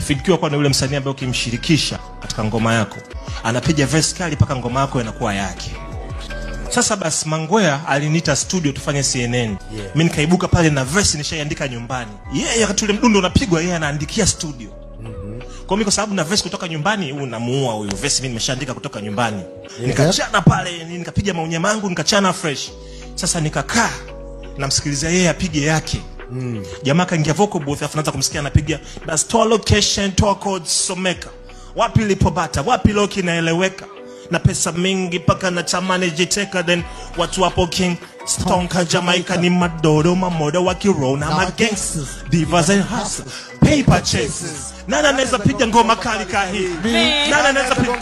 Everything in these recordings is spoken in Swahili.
Finikiwa kwa na yule msanii ambaye ukimshirikisha katika ngoma yako anapiga verse kali paka ngoma yako inakuwa yake. Sasa basi Mangwea aliniita studio tufanye CNN. Mimi nikaibuka pale na verse nishaiandika nyumbani. Yeye wakati ule mdundo unapigwa yeye anaandikia studio. Kwa mimi kwa sababu na verse kutoka nyumbani unamuua huyo. Verse mimi nimeshaandika kutoka nyumbani. Nikachana pale, nikapiga maunyama yangu, nikachana fresh. Sasa nikakaa namsikiliza yeye apige yake. Jamaa kaingia vocal booth afu anaanza kumsikia anapiga bas to location to code someka. Wapi lipobata, wapi loki inaeleweka. Na pesa mingi paka na tamani jiteka then watu wapo King Stonka Jamaica ni madoro mamodo wa kirona ma gangsters divas and hustlers paper chases. Nana anaweza piga ngoma kali kahi. Nana anaweza piga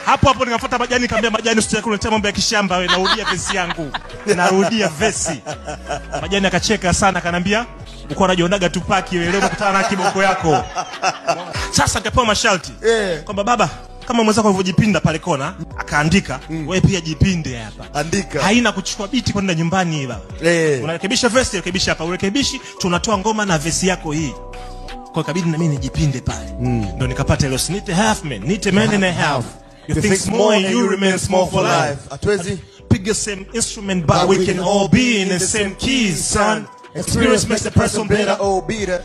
hapo nikafuata Majani nikamwambia Majani usitaki kuniletea mambo ya kishamba wewe, narudia vesi yangu. Narudia vesi. Majani akacheka sana akanambia uko unajionaga Tupaki wewe, leo umekutana na kiboko yako. Sasa akapewa masharti kwamba baba kama mwenzako alivyojipinda pale kona akaandika wewe pia jipinde hapa. Andika. Haina kuchukua biti kwenda nyumbani baba. Unarekebisha verse, rekebisha hapa, urekebishi tunatoa ngoma na verse yako hii. Kwa kabidi na mimi nijipinde pale. Ndio nikapata ile Need a half man, need a man and a half. You think small and you remain small for life. Atwezi pick the same instrument but we can all be in the same keys, son. Experience makes a person better or better.